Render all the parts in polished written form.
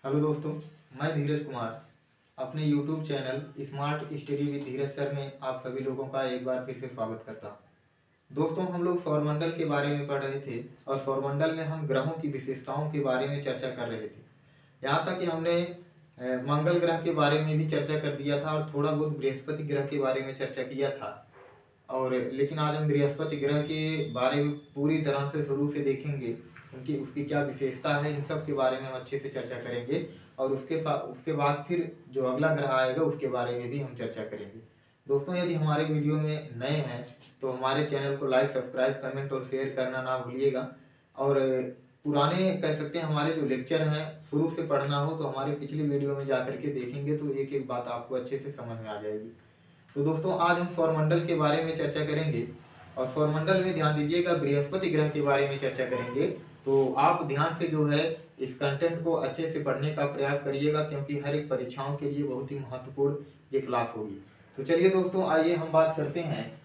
Hello दोस्तों, मैं धीरज कुमार अपने YouTube channel smart study with Dheeraj sir में आप सभी लोगों का एक बार फिर से स्वागत करता हूं। दोस्तों, हम लोग सौरमंडल के बारे में पढ़ रहे थे और सौरमंडल में हम ग्रहों की विशेषताओं के बारे में चर्चा कर रहे थे। यहाँ तक कि हमने मंगल ग्रह के बारे में भी चर्चा कर दिया था और थोड़ा बहुत बृहस्पति ग्रह के बारे में चर्चा किया था। और लेकिन आज हम बृहस्पति ग्रह के बारे में पूरी तरह से शुरू से देखेंगे, उनकी उसकी क्या विशेषता है, इन सब के बारे में हम अच्छे से चर्चा करेंगे। और उसके बाद फिर जो अगला ग्रह आएगा उसके बारे में भी हम चर्चा करेंगे। दोस्तों, यदि हमारे वीडियो में नए हैं तो हमारे चैनल को लाइक, सब्सक्राइब, कमेंट और शेयर करना ना भूलिएगा। और पुराने कह सकते हैं हमारे जो लेक्चर हैं, शुरू से पढ़ना हो तो हमारे पिछली वीडियो में जा करके देखेंगे तो एक एक बात आपको अच्छे से समझ में आ जाएगी। तो दोस्तों, आज हम सौरमंडल के बारे में चर्चा करेंगे और सौरमंडल में ध्यान दीजिएगा बृहस्पति ग्रह के बारे में चर्चा करेंगे। तो आप ध्यान से जो है इस कंटेंट को अच्छे से पढ़ने का प्रयास करिएगा, क्योंकि हर एक परीक्षाओं के लिए बहुत ही महत्वपूर्ण ये क्लास होगी। तो चलिए दोस्तों, आइए हम बात करते हैं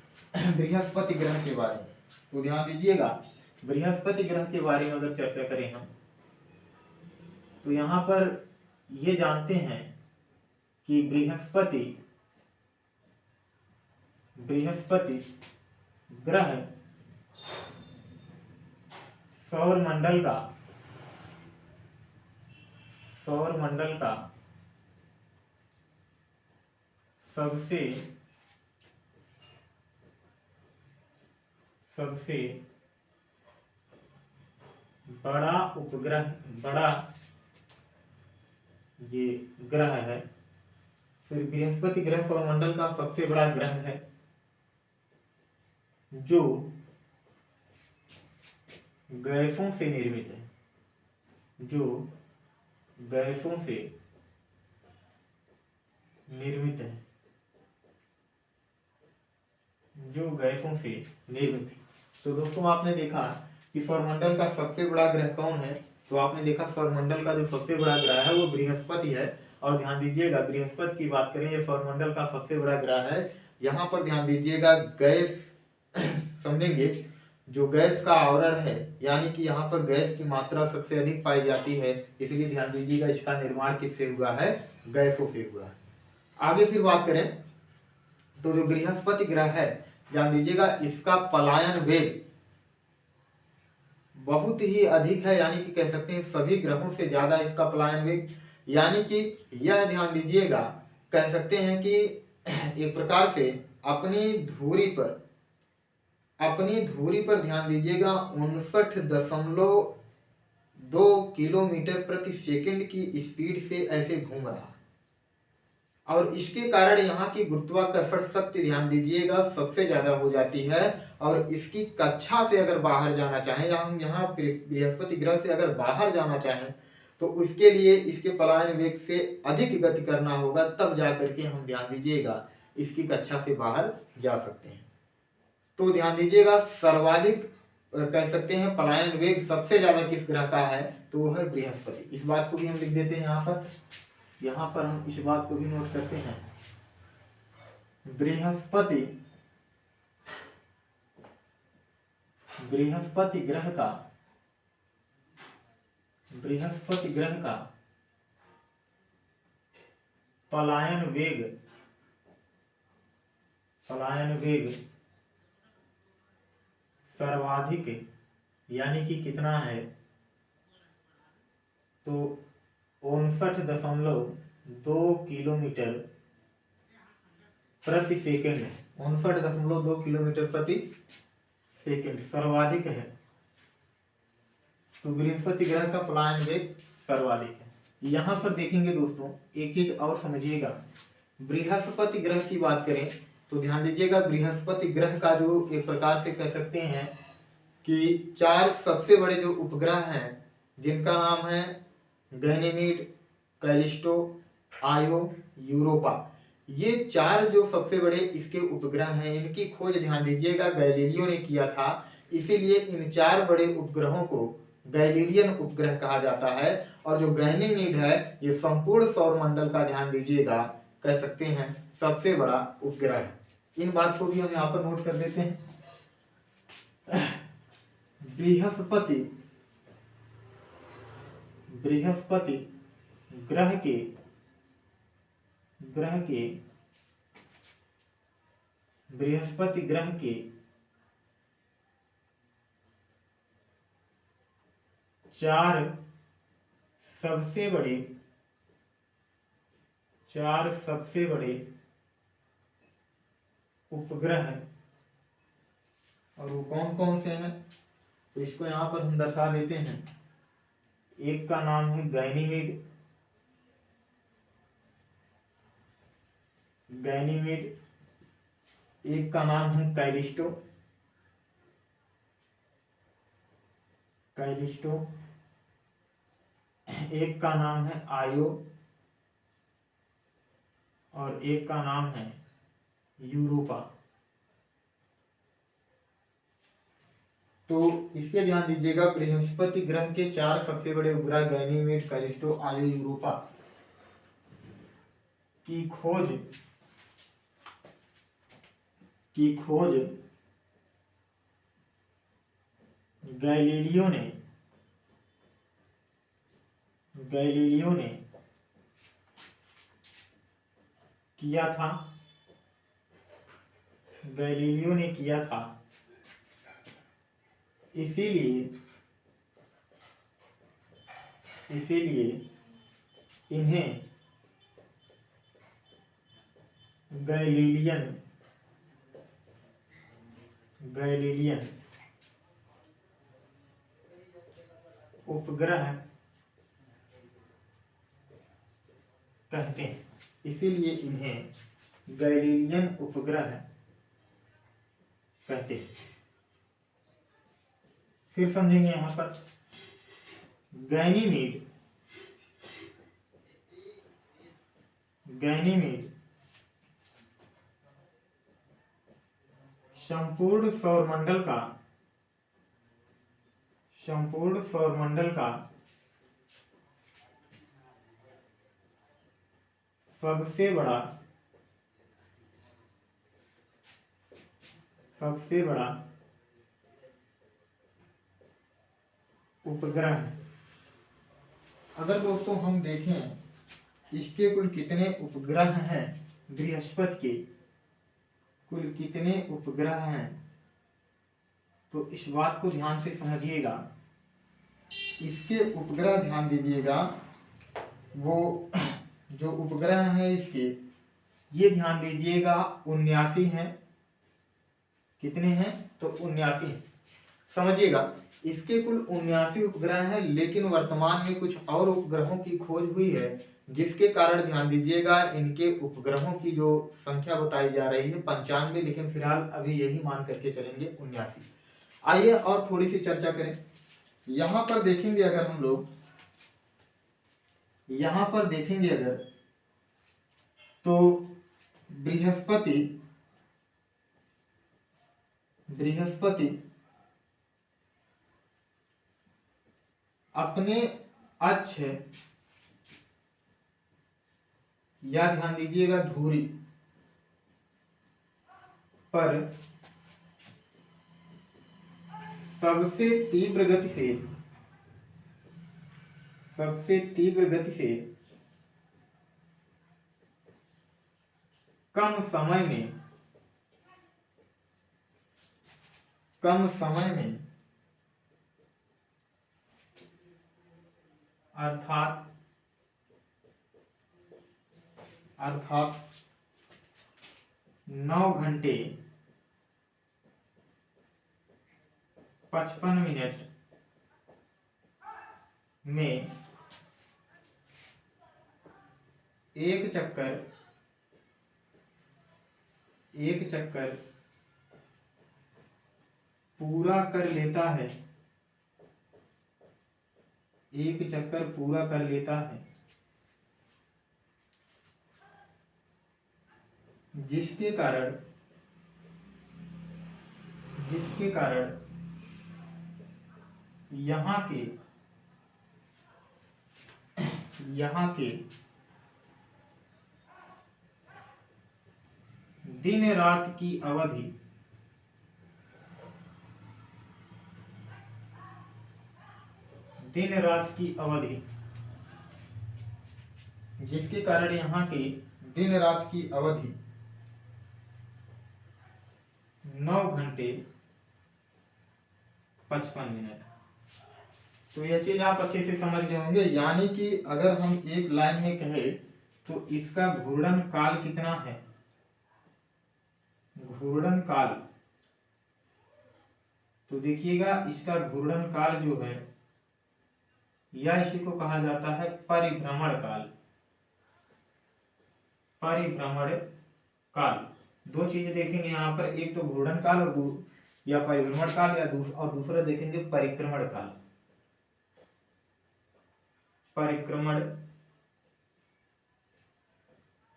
बृहस्पति ग्रह के बारे में। तो ध्यान दीजिएगा, बृहस्पति ग्रह के बारे में अगर चर्चा करें हम तो यहाँ पर ये जानते हैं कि बृहस्पति ग्रह सौरमंडल का सबसे बड़ा उपग्रह, बड़ा ये ग्रह है। फिर बृहस्पति ग्रह सौरमंडल का सबसे बड़ा ग्रह है जो गैसों से निर्मित है, जो गैसों से निर्मित है, जो गैसों से निर्मित है। तो दोस्तों, आपने देखा कि सौरमंडल का सबसे बड़ा ग्रह कौन है। तो आपने देखा सौरमंडल का जो सबसे बड़ा ग्रह है वो बृहस्पति है। और ध्यान दीजिएगा, बृहस्पति की बात करें, ये सौरमंडल का सबसे बड़ा ग्रह है। यहाँ पर ध्यान दीजिएगा, गैस समझेंगे, जो गैस का आवरण है, यानी कि यहाँ पर गैस की मात्रा सबसे अधिक पाई जाती है। इसलिए ध्यान दीजिएगा, इसका निर्माण किससे हुआ है, गैसों से हुआ है। आगे फिर बात करें तो जो बृहस्पति ग्रह है, ध्यान दीजिएगा, इसका पलायन वेग बहुत ही अधिक है, यानी कि कह सकते हैं सभी ग्रहों से ज्यादा इसका पलायन वेग। यानी कि यह ध्यान दीजिएगा, कह सकते हैं कि एक प्रकार से अपनी धुरी पर ध्यान दीजिएगा 59.2 किलोमीटर प्रति सेकंड की स्पीड से ऐसे घूम रहा। और इसके कारण यहाँ की गुरुत्वाकर्षण शक्ति ध्यान दीजिएगा सबसे ज्यादा हो जाती है। और इसकी कक्षा से अगर बाहर जाना चाहें, या हम यहाँ बृहस्पति ग्रह से अगर बाहर जाना चाहें तो उसके लिए इसके पलायन वेग से अधिक गति करना होगा, तब जाकर के हम ध्यान दीजिएगा इसकी कक्षा से बाहर जा सकते हैं। तो ध्यान दीजिएगा, सर्वाधिक कह सकते हैं पलायन वेग सबसे ज्यादा किस ग्रह का है, तो वो है बृहस्पति। इस बात को भी हम लिख देते हैं यहाँ पर हम इस बात को भी नोट करते हैं। बृहस्पति ग्रह का पलायन वेग सर्वाधिक, यानी कि कितना है, तो 59.2 किलोमीटर प्रति सेकंड है। 59.2 किलोमीटर प्रति सेकंड सर्वाधिक है। तो बृहस्पति ग्रह का पलायन वेग सर्वाधिक है। यहाँ पर देखेंगे दोस्तों, एक चीज और समझिएगा, बृहस्पति ग्रह की बात करें तो ध्यान दीजिएगा, बृहस्पति ग्रह का जो एक प्रकार से कह सकते हैं कि 4 सबसे बड़े जो उपग्रह हैं, जिनका नाम है गैनीमीड, कैलिस्टो, आयो, यूरोपा, ये 4 जो सबसे बड़े इसके उपग्रह हैं, इनकी खोज ध्यान दीजिएगा गैलीलियो ने किया था। इसीलिए इन 4 बड़े उपग्रहों को गैलीलियन उपग्रह कहा जाता है। और जो गैनीमीड है, ये संपूर्ण सौरमंडल का ध्यान दीजिएगा कह सकते हैं सबसे बड़ा उपग्रह है। इन बात को भी हम यहाँ पर नोट कर देते हैं। बृहस्पति ग्रह के बृहस्पति ग्रह के चार सबसे बड़े उपग्रह हैं, और वो कौन कौन से हैं तो इसको यहाँ पर हम दर्शा देते हैं। एक का नाम है गैनीमेड, एक का नाम है कैलिस्टो, एक का नाम है आयो, और एक का नाम है यूरोपा। तो इसके ध्यान दीजिएगा, बृहस्पति ग्रह के चार सबसे बड़े उपग्रह गैनीमेड, कैलिस्टो, आयो, यूरोपा की खोज गैलीलियो ने किया था। इसीलिए इन्हें गैलीलियन उपग्रह कहते हैं। इसीलिए इन्हें गैलीलियन उपग्रह कहते हैं। फिर समझेंगे यहाँ पर गैनीमेड संपूर्ण सौरमंडल का सबसे बड़ा उपग्रह है। अगर दोस्तों हम देखें इसके कुल कितने उपग्रह हैं, बृहस्पति के कुल कितने उपग्रह हैं, तो इस बात को ध्यान से समझिएगा। इसके उपग्रह ध्यान दीजिएगा, वो जो उपग्रह हैं इसके, ये ध्यान दीजिएगा 79 हैं। कितने हैं तो 79 हैं। समझिएगा, इसके कुल 79 उपग्रह हैं, लेकिन वर्तमान में कुछ और उपग्रहों की खोज हुई है, जिसके कारण ध्यान दीजिएगा इनके उपग्रहों की जो संख्या बताई जा रही है 95, लेकिन फिलहाल अभी यही मान करके चलेंगे 79। आइए और थोड़ी सी चर्चा करें। यहाँ पर देखेंगे अगर हम लोग तो बृहस्पति अपने अक्ष या ध्यान दीजिएगा धुरी पर सबसे तीव्र गति से कम समय में अर्थात 9 घंटे 55 मिनट में एक चक्कर पूरा कर लेता है, जिसके कारण यहाँ के दिन रात की अवधि जिसके कारण यहाँ की दिन रात की अवधि 9 घंटे 55 मिनट। तो यह चीज आप अच्छे से समझ गए होंगे। यानी कि अगर हम एक लाइन में कहें तो इसका घूर्णन काल कितना है, घूर्णन काल, तो देखिएगा इसका घूर्णन काल जो है या इसी को कहा जाता है परिभ्रमण काल। परिभ्रमण काल, दो चीजें देखेंगे यहाँ पर, एक तो घूर्णन काल और या परिभ्रमण काल, या और दूसरा देखेंगे परिक्रमण काल। परिक्रमण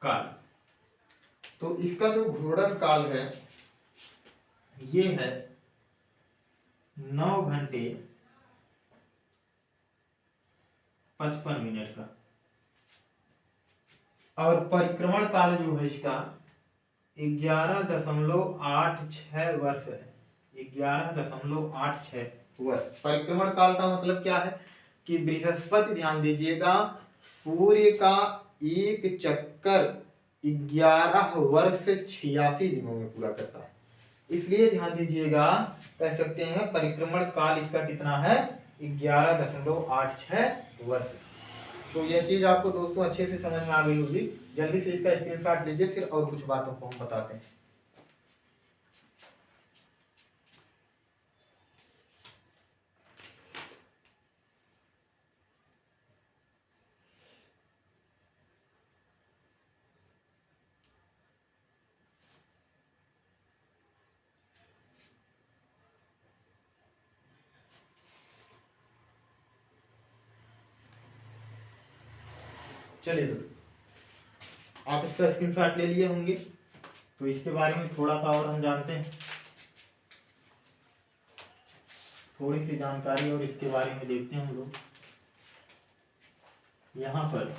काल, तो इसका जो घूर्णन काल है ये है 9 घंटे 55 मिनट का, और परिक्रमण काल जो है इसका 11.86 वर्ष है। 11.86 वर्ष। परिक्रमण काल का मतलब क्या है कि बृहस्पति, ध्यान दीजिएगा, सूर्य का एक चक्कर 11 वर्ष 86 दिनों में पूरा करता है। इसलिए ध्यान दीजिएगा, कह सकते हैं परिक्रमण काल इसका कितना है, 11.86 वर्ष। तो यह चीज आपको दोस्तों अच्छे से समझ में आ गई होगी। जल्दी से इसका स्क्रीनशॉट लीजिए, फिर और कुछ बातों को हम बताते हैं। चलिए दोस्तों, आप इसका स्क्रीनशॉट ले लिए होंगे, तो इसके बारे में थोड़ा सा और हम जानते हैं, थोड़ी सी जानकारी और इसके बारे में देखते हैं हम लोग। यहाँ पर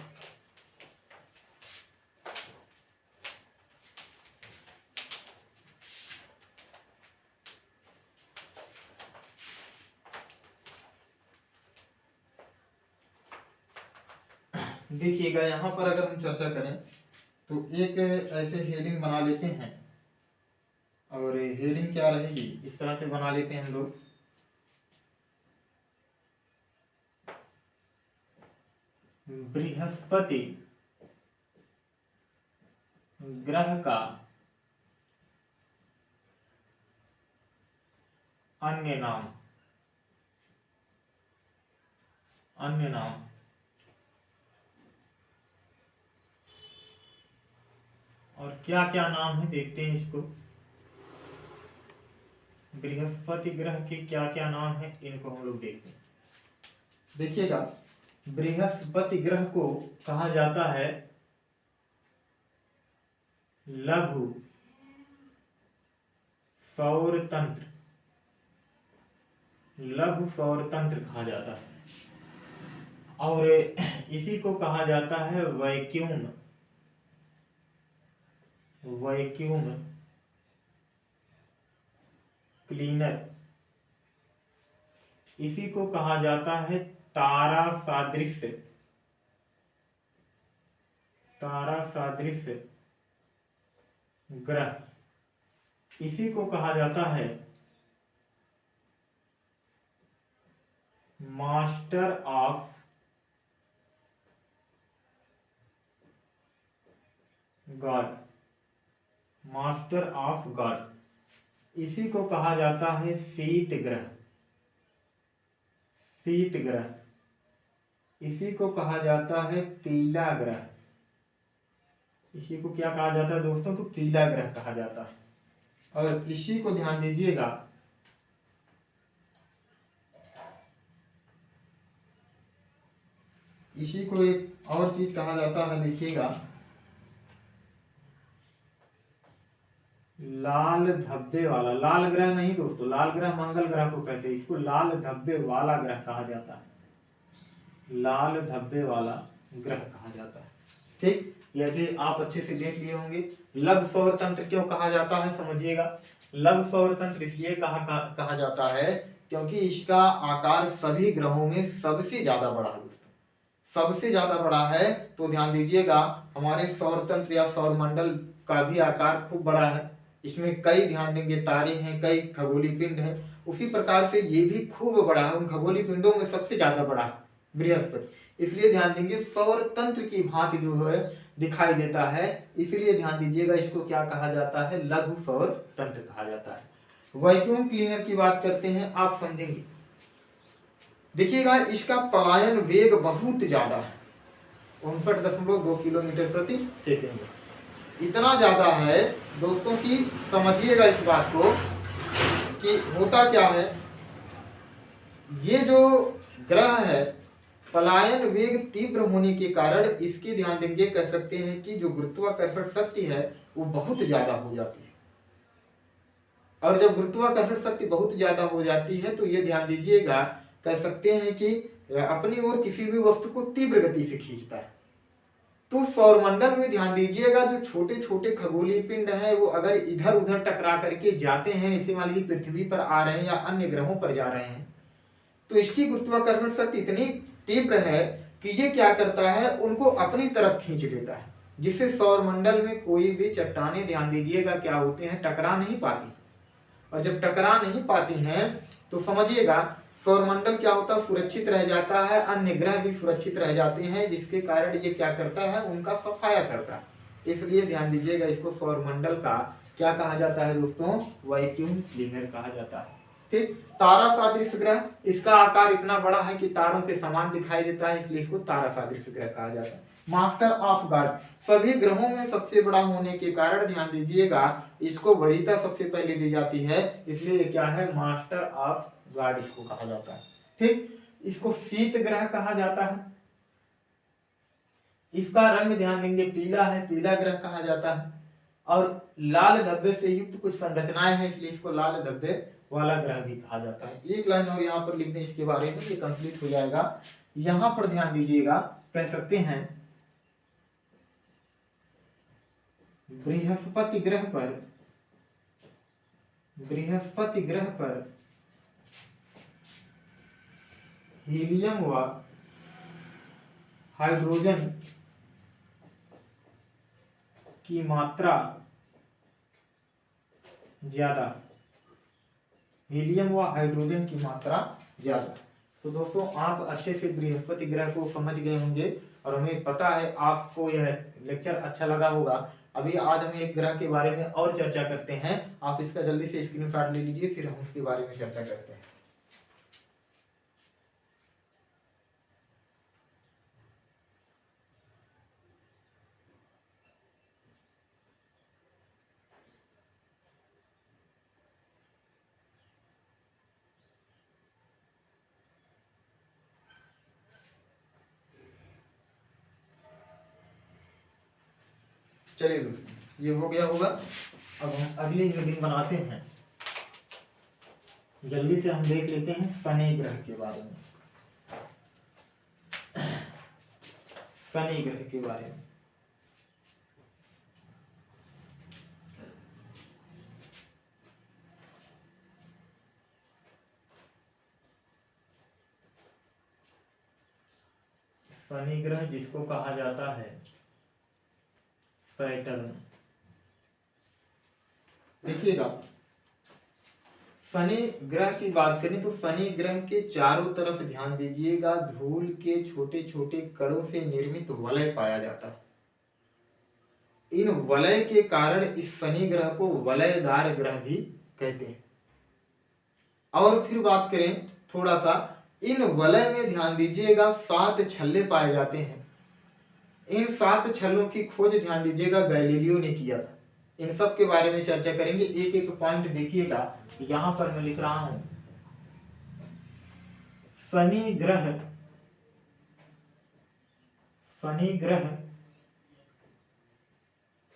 देखिएगा, यहाँ पर अगर हम चर्चा करें तो एक ऐसे हेडिंग बना लेते हैं, और हेडिंग क्या रहेगी, इस तरह से बना लेते हैं हम लोग, बृहस्पति ग्रह का अन्य नाम, अन्य नाम। और क्या क्या नाम है देखते हैं इसको। बृहस्पति ग्रह के क्या क्या नाम है, इनको हम लोग देखते हैं। देखिएगा, बृहस्पति ग्रह को कहा जाता है लघु सौर तंत्र, लघु सौर तंत्र कहा जाता है, और इसी को कहा जाता है वैक्यूम, वैक्यूम क्लीनर। इसी को कहा जाता है तारा सादृश्य, तारा सादृश्य ग्रह। इसी को कहा जाता है master of God, master of God. इसी को कहा जाता है शीत ग्रह, शीत ग्रह। इसी को कहा जाता है पीला ग्रह। इसी को क्या कहा जाता है दोस्तों, तो पीला ग्रह कहा जाता है। और इसी को ध्यान दीजिएगा, इसी को एक और चीज कहा जाता है, देखिएगा, लाल धब्बे वाला। लाल ग्रह नहीं दोस्तों, लाल ग्रह मंगल ग्रह को कहते हैं, इसको लाल धब्बे वाला ग्रह कहा जाता है, लाल धब्बे वाला ग्रह कहा जाता है। ठीक, यह चीज आप अच्छे से देख लिए होंगे। लघु सौर तंत्र क्यों कहा जाता है, समझिएगा। लघु सौर तंत्र इसलिए कहा जाता है क्योंकि इसका आकार सभी ग्रहों में सबसे ज्यादा बड़ा है दोस्तों, सबसे ज्यादा बड़ा है, तो ध्यान दीजिएगा हमारे सौर तंत्र या सौर मंडल का भी आकार खूब बड़ा है। इसमें कई, ध्यान देंगे, तारे हैं, कई खगोलीय पिंड है। उसी प्रकार से ये भी खूब बड़ा है, उन खगोलीय पिंडों में सबसे ज्यादा बड़ा है बृहस्पति। इसलिए ध्यान देंगे सौर तंत्र की भांति जो है दिखाई देता है, इसलिए ध्यान दीजिएगा इसको क्या कहा जाता है, लघु सौर तंत्र कहा जाता है। वैक्यूम क्लीनर की बात करते हैं, आप समझेंगे। देखिएगा इसका पलायन वेग बहुत ज्यादा है, 59.2 किलोमीटर प्रति सेकेंड। इतना ज्यादा है दोस्तों कि समझिएगा इस बात को कि होता क्या है, ये जो ग्रह है पलायन वेग तीव्र होने के कारण इसके, ध्यान देंगे, कह सकते हैं कि जो गुरुत्वाकर्षण शक्ति है वो बहुत ज्यादा हो जाती है। और जब गुरुत्वाकर्षण शक्ति बहुत ज्यादा हो जाती है तो ये ध्यान दीजिएगा, कह सकते हैं कि अपनी ओर किसी भी वस्तु को तीव्र गति से खींचता है। तो सौरमंडल में ध्यान दीजिएगा जो छोटे छोटे खगोलीय पिंड हैं वो अगर इधर उधर टकरा करके जाते हैं, इसे मान लीजिए पृथ्वी पर आ रहे हैं या अन्य ग्रहों पर जा रहे हैं, तो इसकी गुरुत्वाकर्षण शक्ति इतनी तीव्र है कि ये क्या करता है, उनको अपनी तरफ खींच लेता है, जिससे सौरमंडल में कोई भी चट्टानें, ध्यान दीजिएगा, क्या होते हैं, टकरा नहीं पाती। और जब टकरा नहीं पाती हैं तो समझिएगा सौरमंडल क्या होता है, सुरक्षित रह जाता है, अन्य ग्रह भी सुरक्षित रह जाते हैं, जिसके कारण ये क्या करता है, उनका सफाया करता है। इसलिए ध्यान दीजिएगा इसको सौरमंडल का क्या कहा जाता है दोस्तों, वैक्यूम क्लीनर कहा जाता है। ठीक, तारा सादृश्य ग्रह, इसका आकार इतना बड़ा है कि तारों के समान दिखाई देता है, इसलिए इसको तारा सादृश्य ग्रह कहा जाता है। मास्टर ऑफ गॉड, सभी ग्रहों में सबसे बड़ा होने के कारण ध्यान दीजिएगा इसको वरीयता सबसे पहले दी जाती है, इसलिए क्या है, मास्टर ऑफ गॉड इसको कहा जाता है। ठीक, इसको शीत ग्रह कहा जाता है। इसका रंग ध्यान देंगे पीला है, पीला ग्रह कहा जाता है। और लाल धब्बे से युक्त कुछ संरचनाएं हैं, इसलिए इसको लाल धब्बे वाला ग्रह भी कहा जाता है। एक लाइन और यहाँ पर लिख दें इसके बारे में, ये कंप्लीट हो जाएगा। यहाँ पर ध्यान दीजिएगा, कह सकते हैं बृहस्पति ग्रह पर हीलियम व हाइड्रोजन की मात्रा ज्यादा, हीलियम व हाइड्रोजन की मात्रा ज्यादा। तो दोस्तों आप अच्छे से बृहस्पति ग्रह को समझ गए होंगे और हमें पता है आपको यह लेक्चर अच्छा लगा होगा। अभी आज हम एक ग्रह के बारे में और चर्चा करते हैं, आप इसका जल्दी से स्क्रीनशॉट ले लीजिए, फिर हम उसके बारे में चर्चा करते हैं। चलिए दोस्तों ये हो गया होगा। अब हम अगली हेडिंग बनाते हैं, जल्दी से हम देख लेते हैं शनि ग्रह के बारे में। शनि ग्रह के बारे में शनि ग्रह जिसको कहा जाता है सैटर्न। देखिएगा शनि ग्रह की बात करें तो शनि ग्रह के चारों तरफ ध्यान दीजिएगा धूल के छोटे छोटे कणों से निर्मित वलय पाया जाता है। इन वलय के कारण इस शनि ग्रह को वलयदार ग्रह भी कहते हैं। और फिर बात करें थोड़ा सा, इन वलय में ध्यान दीजिएगा 7 छल्ले पाए जाते हैं। इन 7 छल्लों की खोज ध्यान दीजिएगा गैलीलियो ने किया था। इन सब के बारे में चर्चा करेंगे, एक एक पॉइंट देखिएगा। यहां पर मैं लिख रहा हूं शनि ग्रह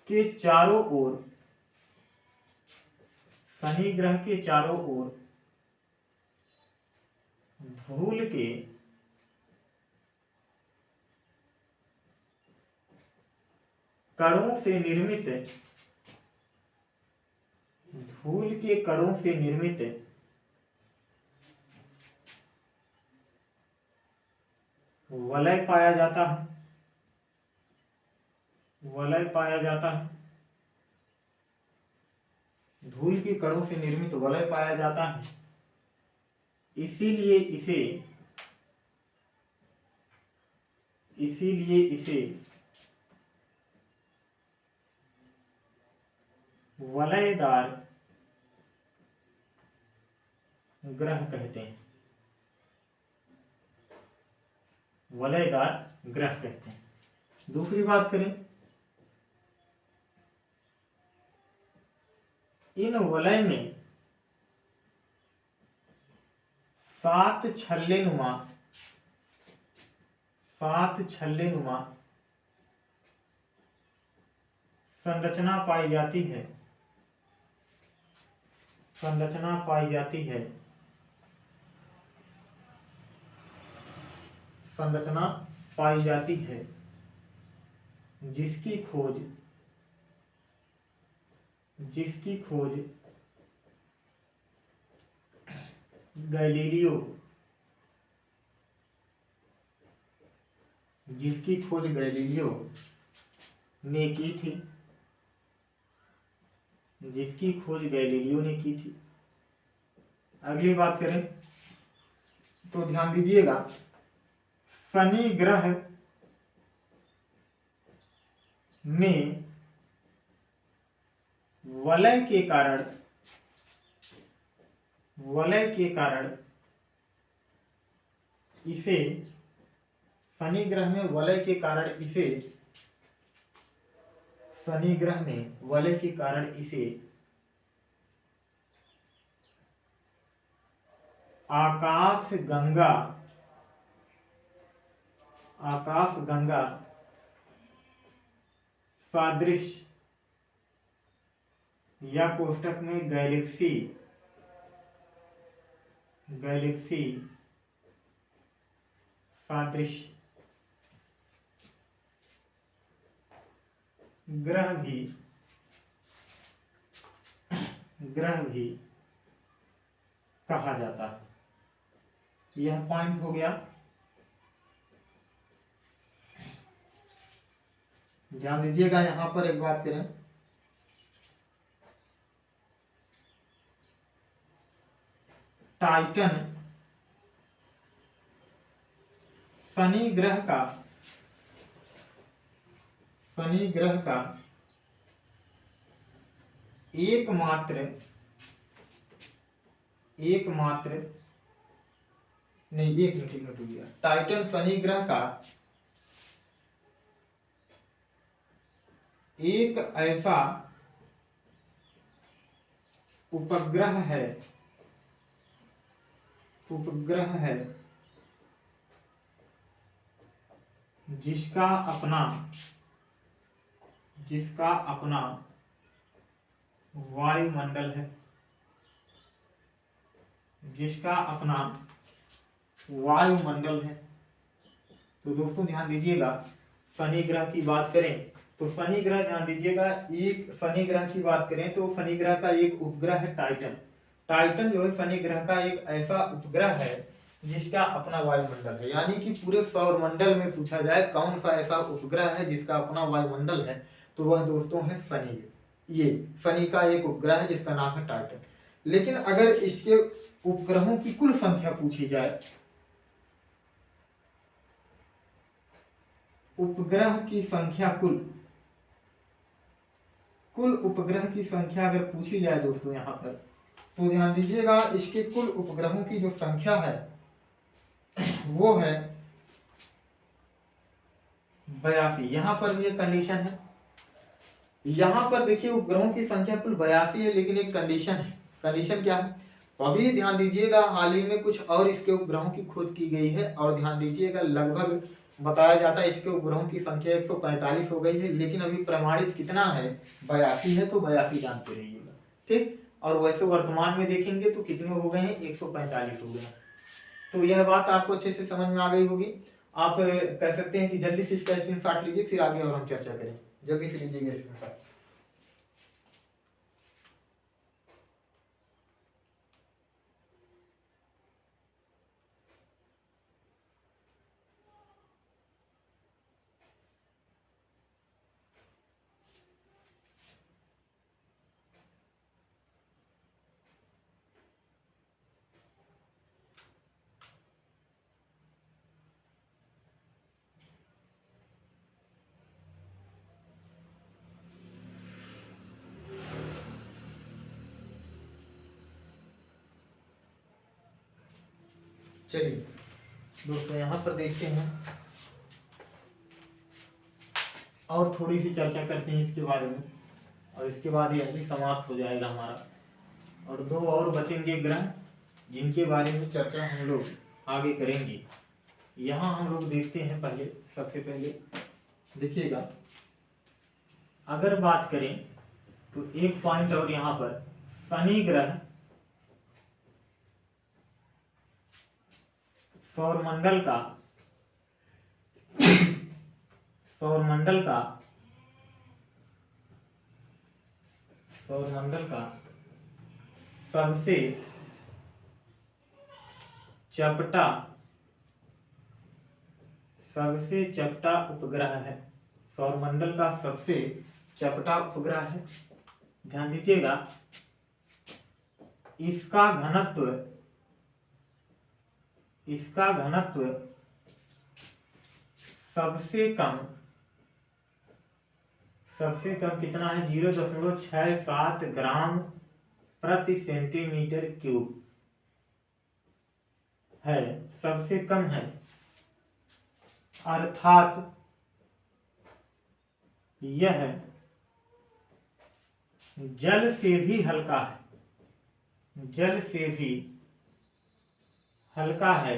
के चारों ओर, शनि ग्रह के चारों ओर धूल के कणों से निर्मित, धूल के कणों से निर्मित वलय पाया जाता है, वलय पाया जाता है, धूल के कणों से निर्मित वलय पाया जाता है। इसीलिए इसे वलयदार ग्रह कहते हैं, वलयदार ग्रह कहते हैं। दूसरी बात करें, इन वलय में 7 छल्लेनुमा संरचना पाई जाती है, संरचना पाई जाती है, संरचना पाई जाती है, जिसकी खोज गैलीलियो ने की थी, जिसकी खोज गैलीलियो ने की थी। अगली बात करें तो ध्यान दीजिएगा, शनि ग्रह में वलय के कारण इसे, शनि ग्रह में वलय के कारण इसे, शनि ग्रह में वलय के कारण इसे आकाश गंगा सादृश या कोष्टक में गैलेक्सी सादृश ग्रह भी कहा जाता है। यह पॉइंट हो गया। ध्यान दीजिएगा, यहां पर एक बात करें, टाइटन शनि ग्रह का एकमात्र नहीं, एक मिनट हो गया। टाइटन शनि ग्रह का एक ऐसा उपग्रह है जिसका अपना वायुमंडल है, तो दोस्तों ध्यान दीजिएगा, शनि ग्रह की बात करें तो शनि ग्रह, ध्यान दीजिएगा, एक शनि ग्रह की बात करें तो शनि ग्रह का एक उपग्रह है टाइटन। टाइटन जो है शनि ग्रह का एक ऐसा उपग्रह है जिसका अपना वायुमंडल है। यानी कि पूरे सौरमंडल में पूछा जाए कौन सा ऐसा उपग्रह है जिसका अपना वायुमंडल है, तो वह दोस्तों है शनि। ये शनि का एक उपग्रह है जिसका नाम है टाइटन। लेकिन अगर इसके उपग्रहों की कुल संख्या पूछी जाए, उपग्रह की संख्या, कुल उपग्रह की संख्या अगर पूछी जाए दोस्तों यहाँ पर, तो ध्यान दीजिएगा, इसके कुल उपग्रहों की जो संख्या है वो है 82। यहाँ पर भी एक कंडीशन है। यहाँ पर देखिए उपग्रहों की संख्या कुल 82 है, लेकिन एक कंडीशन है। कंडीशन क्या है? अभी ध्यान दीजिएगा, हाल ही में कुछ और इसके उपग्रहों की खोज की गई है और ध्यान दीजिएगा, लगभग बताया जाता है इसके उपग्रहों की संख्या 145 हो गई है, लेकिन अभी प्रमाणित कितना है? 82 है, तो 82 जानते रहिएगा, ठीक। और वैसे वर्तमान में देखेंगे तो कितने हो गए हैं? 145 हो गए हैं। तो यह बात आपको अच्छे से समझ में आ गई होगी। आप कह सकते हैं कि जल्दी से इसका स्क्रीनशॉट लीजिए, फिर आगे और हम चर्चा करें। जल्दी से लीजिएगा स्क्रीनशॉट। चलिए दोस्तों यहाँ पर देखते हैं और थोड़ी सी चर्चा करते हैं इसके बारे में, और इसके बाद यह भी समाप्त हो जाएगा हमारा। और दो और बचेंगे ग्रह जिनके बारे में चर्चा हम लोग आगे करेंगे। यहाँ हम लोग देखते हैं पहले, सबसे पहले देखिएगा, अगर बात करें तो एक पॉइंट और यहाँ पर शनि ग्रह सौरमंडल का सबसे चपटा उपग्रह है। सौरमंडल का सबसे चपटा उपग्रह है। ध्यान दीजिएगा, इसका घनत्व सबसे कम कितना है? 0.67 ग्राम प्रति सेंटीमीटर क्यूब है, सबसे कम है। अर्थात यह जल से भी हल्का है,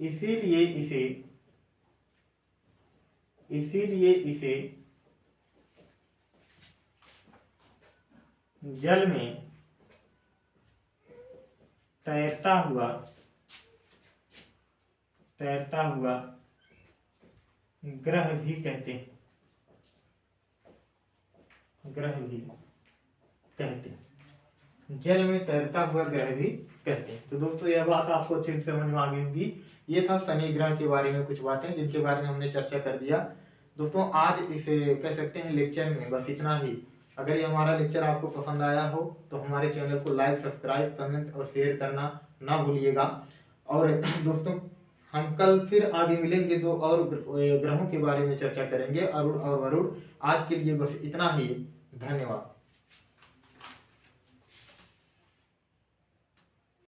इसीलिए इसे जल में तैरता हुआ ग्रह भी कहते हैं। जल में तैरता हुआ ग्रह भी कहते हैं। तो दोस्तों यह बात आपको अच्छे से समझ में आ गई होगी। ये था शनि ग्रह के बारे में कुछ बातें जिनके बारे में हमने चर्चा कर दिया। दोस्तों आज इसे कह सकते हैं लेक्चर में बस इतना ही। अगर ये हमारा लेक्चर आपको पसंद आया हो तो हमारे चैनल को लाइक, सब्सक्राइब, कमेंट और शेयर करना ना भूलिएगा। और दोस्तों हम कल फिर आगे मिलेंगे, दो और ग्रहों के बारे में चर्चा करेंगे, अरुण और वरुण। आज के लिए बस इतना ही। धन्यवाद।